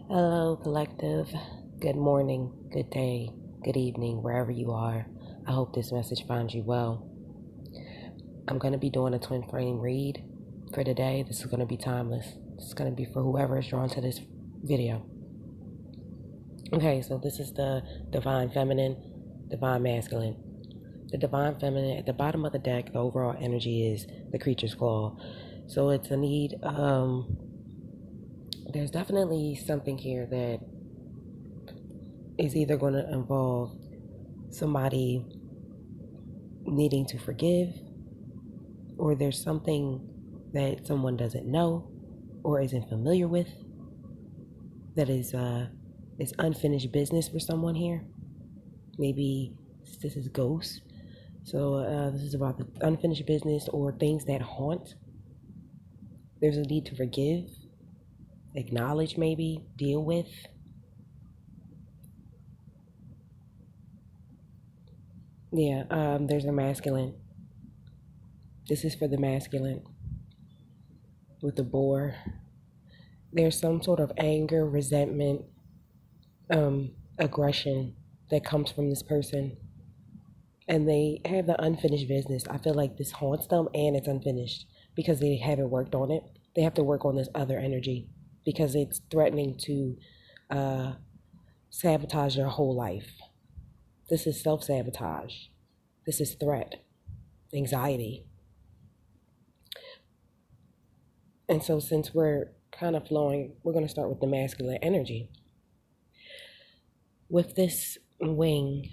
Hello, collective. Good morning, good day, good evening, wherever you are. I hope this message finds you well. I'm going to be doing a twin frame read for today. This is going to be timeless. This is going to be for whoever is drawn to this video. Okay, so this is the divine feminine, divine masculine. The divine feminine, at the bottom of the deck, the overall energy is the creature's call. So it's a need. There's definitely something here that is either going to involve somebody needing to forgive, or there's something that someone doesn't know or isn't familiar with that is unfinished business for someone here. Maybe this is ghosts. So this is about the unfinished business or things that haunt. There's a need to forgive, acknowledge, maybe deal with. Yeah, there's a masculine. This is for the masculine with the boar. There's some sort of anger, resentment, aggression that comes from this person, and they have the unfinished business. I feel like this haunts them and it's unfinished because they haven't worked on it. They have to work on this other energy because it's threatening to uh, sabotage their whole life. This is self sabotage. This is threat, anxiety. And so, since we're kind of flowing, we're going to start with the masculine energy. With this wing,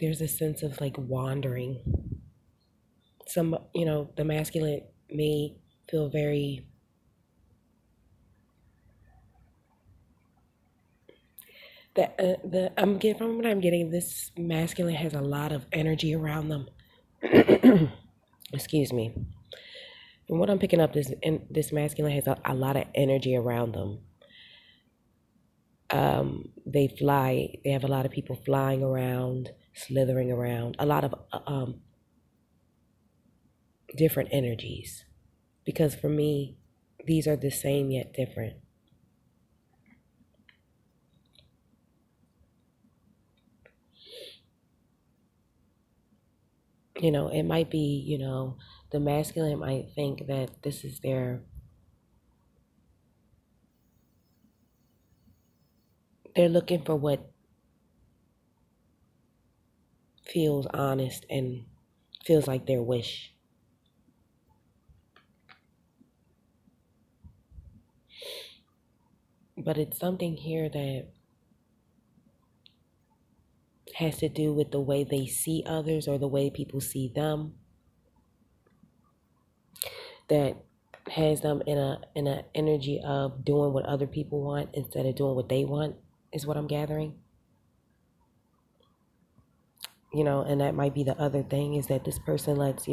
there's a sense of like wandering. The masculine may feel very the I'm getting from what I'm getting. This masculine has a lot of energy around them. Excuse me. From what I'm picking up, this masculine has a lot of energy around them. They fly. They have a lot of people flying around, slithering around. A lot of different energies. Because for me, these are the same yet different. It might be, the masculine might think that this is they're looking for what feels honest and feels like their wish. But it's something here that has to do with the way they see others or the way people see them, that has them in a energy of doing what other people want instead of doing what they want, is what I'm gathering. And that might be the other thing, is that this person lets,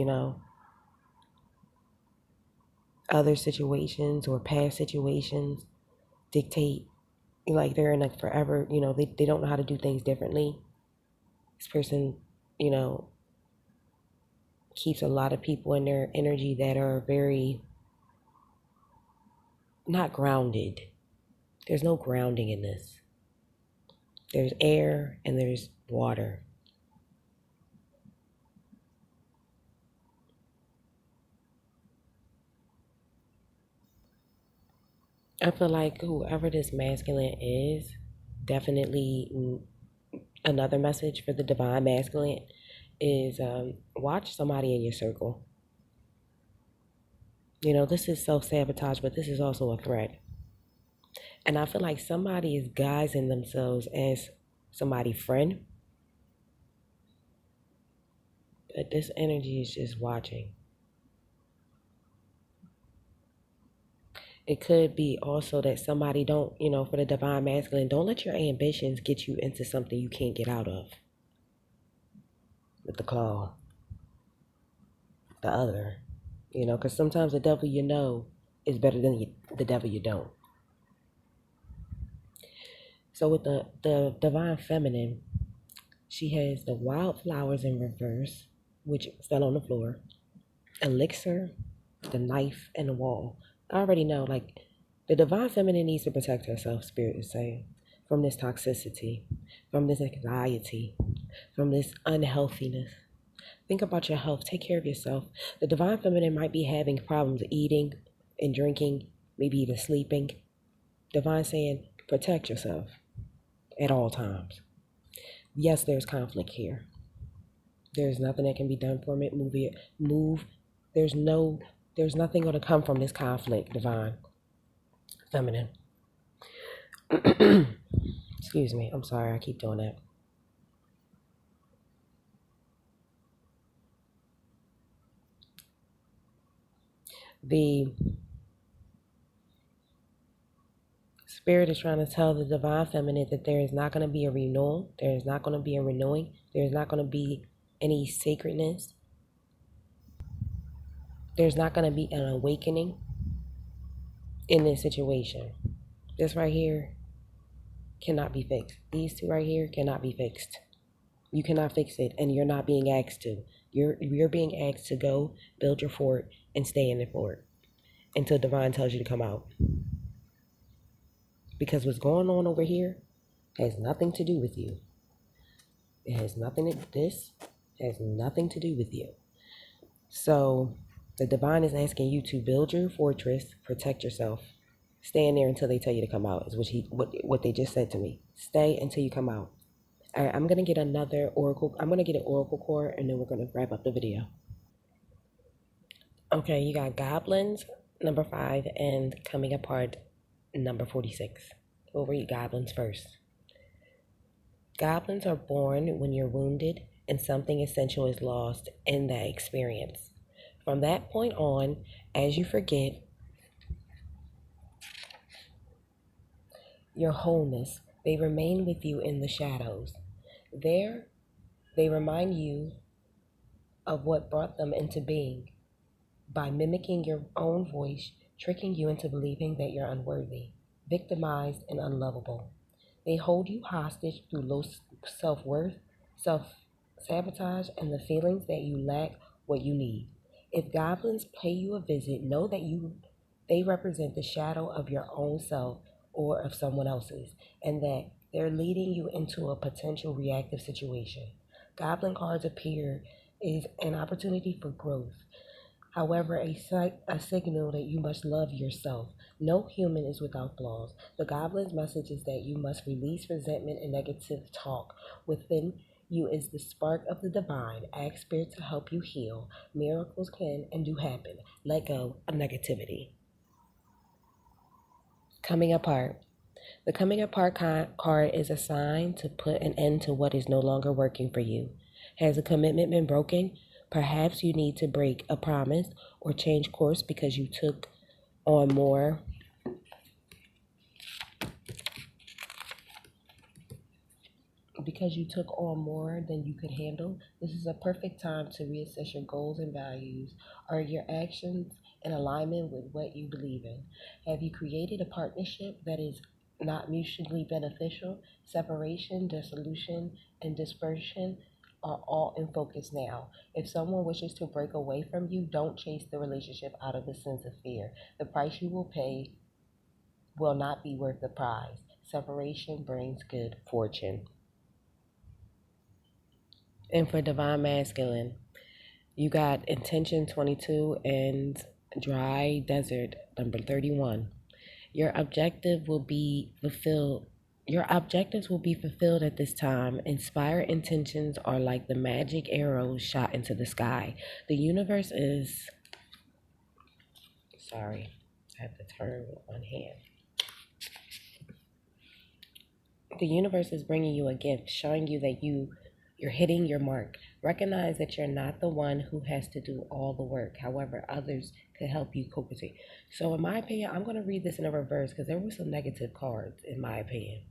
other situations or past situations dictate, like they're in a forever, they don't know how to do things differently. This person, you know, keeps a lot of people in their energy that are very not grounded. There's no grounding in this. There's air and there's water. I feel like whoever this masculine is, definitely another message for the divine masculine is watch somebody in your circle. This is self sabotage, but this is also a threat. And I feel like somebody is guising themselves as somebody's friend, but this energy is just watching. It could be also that somebody don't, for the divine masculine, don't let your ambitions get you into something you can't get out of. With the claw, the other, because sometimes the devil is better than the devil you don't. So with the divine feminine, she has the wildflowers in reverse, which fell on the floor, elixir, the knife, and the wall. I already know, like, The divine feminine needs to protect herself, Spirit is saying, from this toxicity, from this anxiety, from this unhealthiness. Think about your health. Take care of yourself. The divine feminine might be having problems eating and drinking, maybe even sleeping. Divine saying, protect yourself at all times. Yes, there's conflict here. There's nothing that can be done for it. Move it. Move. There's nothing going to come from this conflict, divine feminine. Excuse me. I'm sorry. I keep doing that. The Spirit is trying to tell the divine feminine that there is not going to be a renewal. There is not going to be a renewing. There is not going to be any sacredness. There's not going to be an awakening in this situation. This right here cannot be fixed. These two right here cannot be fixed. You cannot fix it, and you're not being asked to. You're being asked to go build your fort and stay in the fort until divine tells you to come out. Because what's going on over here has nothing to do with you. It has nothing to this has nothing to do with you. So the divine is asking you to build your fortress, protect yourself. Stay in there until they tell you to come out, is what they just said to me. Stay until you come out. All right, I'm gonna get another oracle. I'm gonna get an oracle card, and then we're gonna wrap up the video. Okay, you got goblins number 5 and coming apart number 46. We'll read goblins first. Goblins are born when you're wounded and something essential is lost in that experience. From that point on, as you forget your wholeness, they remain with you in the shadows. There, they remind you of what brought them into being by mimicking your own voice, tricking you into believing that you're unworthy, victimized, and unlovable. They hold you hostage through low self-worth, self-sabotage, and the feelings that you lack what you need. If goblins pay you a visit, know that they represent the shadow of your own self or of someone else's, and that they're leading you into a potential reactive situation. Goblin cards appear is an opportunity for growth. However, a signal that you must love yourself. No human is without flaws. The goblin's message is that you must release resentment and negative talk. Within you is the spark of the divine. Ask Spirit to help you heal. Miracles can and do happen. Let go of negativity. Coming apart. The coming apart card is a sign to put an end to what is no longer working for you. Has a commitment been broken? Perhaps you need to break a promise or change course because you took on more than you could handle. This is a perfect time to reassess your goals and values. Are your actions in alignment with what you believe in? Have you created a partnership that is not mutually beneficial? Separation, dissolution, and dispersion are all in focus now. If someone wishes to break away from you, don't chase the relationship out of a sense of fear. The price you will pay will not be worth the prize. Separation brings good fortune. And for divine masculine, you got intention 22 and dry desert number 31. Your objective will be fulfilled. Your objectives will be fulfilled at this time. Inspired intentions are like the magic arrows shot into the sky. The universe is. Sorry, I have to turn with one hand. The universe is bringing you a gift, showing you that you're hitting your mark. Recognize that you're not the one who has to do all the work. However, others could help you cope with it. So in my opinion, I'm going to read this in a reverse because there were some negative cards in my opinion.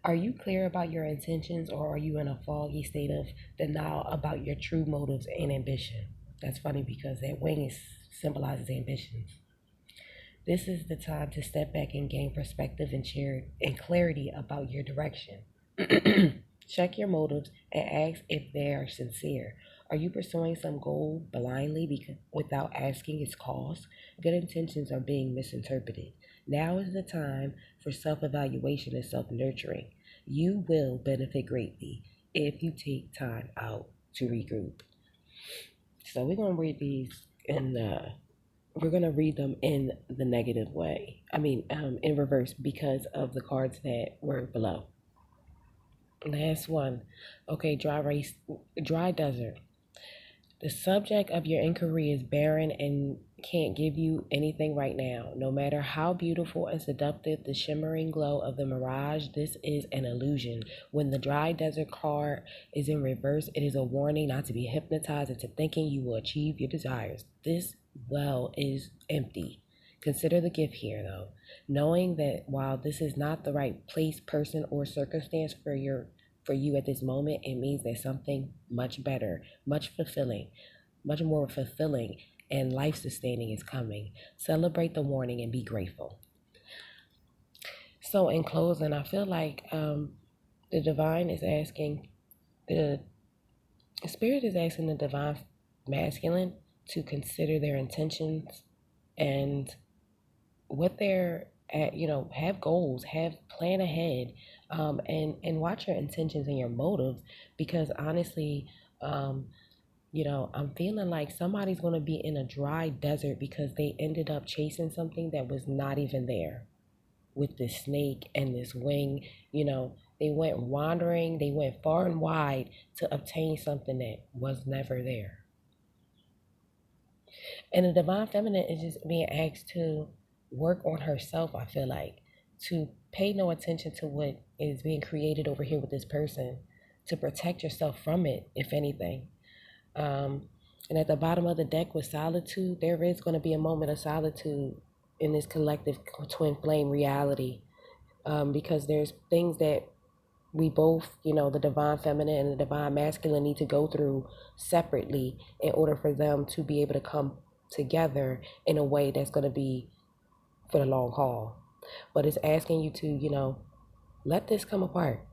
Are you clear about your intentions, or are you in a foggy state of denial about your true motives and ambition? That's funny because that wing symbolizes ambitions. This is the time to step back and gain perspective and clarity about your direction. Check your motives and ask if they are sincere. Are you pursuing some goal blindly without asking its cause? Good intentions are being misinterpreted. Now is the time for self evaluation and self nurturing. You will benefit greatly if you take time out to regroup. So we're going to read these we're going to read them in the negative way. In reverse because of the cards that were below. Last one. Okay, dry desert. The subject of your inquiry is barren and can't give you anything right now. No matter how beautiful and seductive the shimmering glow of the mirage, this is an illusion. When the dry desert card is in reverse, it is a warning not to be hypnotized into thinking you will achieve your desires. This well is empty. Consider the gift here, though, knowing that while this is not the right place, person, or circumstance for you at this moment, it means that something much better, much more fulfilling, and life sustaining is coming. Celebrate the warning and be grateful. So, in closing, I feel like the divine is asking, the spirit is asking the divine masculine to consider their intentions and what they're at, have goals, have plan ahead, and watch your intentions and your motives, because honestly, I'm feeling like somebody's going to be in a dry desert because they ended up chasing something that was not even there with this snake and this wing. They went wandering, they went far and wide to obtain something that was never there. And the divine feminine is just being asked to work on herself, I feel like, to pay no attention to what is being created over here with this person, to protect yourself from it, if anything. And at the bottom of the deck with solitude, there is going to be a moment of solitude in this collective twin flame reality, because there's things that we both, the divine feminine and the divine masculine, need to go through separately in order for them to be able to come together in a way that's going to be for the long haul. But it's asking you to, let this come apart.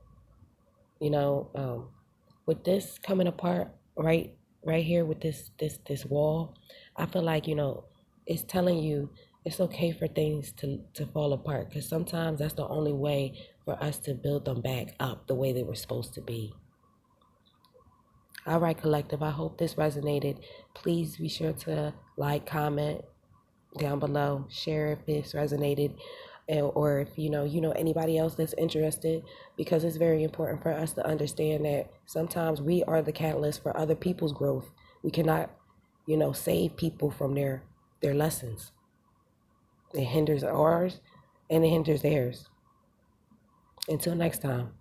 With this coming apart, right here with this wall, I feel like, it's telling you it's okay for things to fall apart, because sometimes that's the only way for us to build them back up the way they were supposed to be. All right, collective, I hope this resonated. Please be sure to like, comment down below, share if this resonated, or if you know anybody else that's interested, because it's very important for us to understand that sometimes we are the catalyst for other people's growth. We cannot save people from their lessons. It hinders ours and it hinders theirs. Until next time.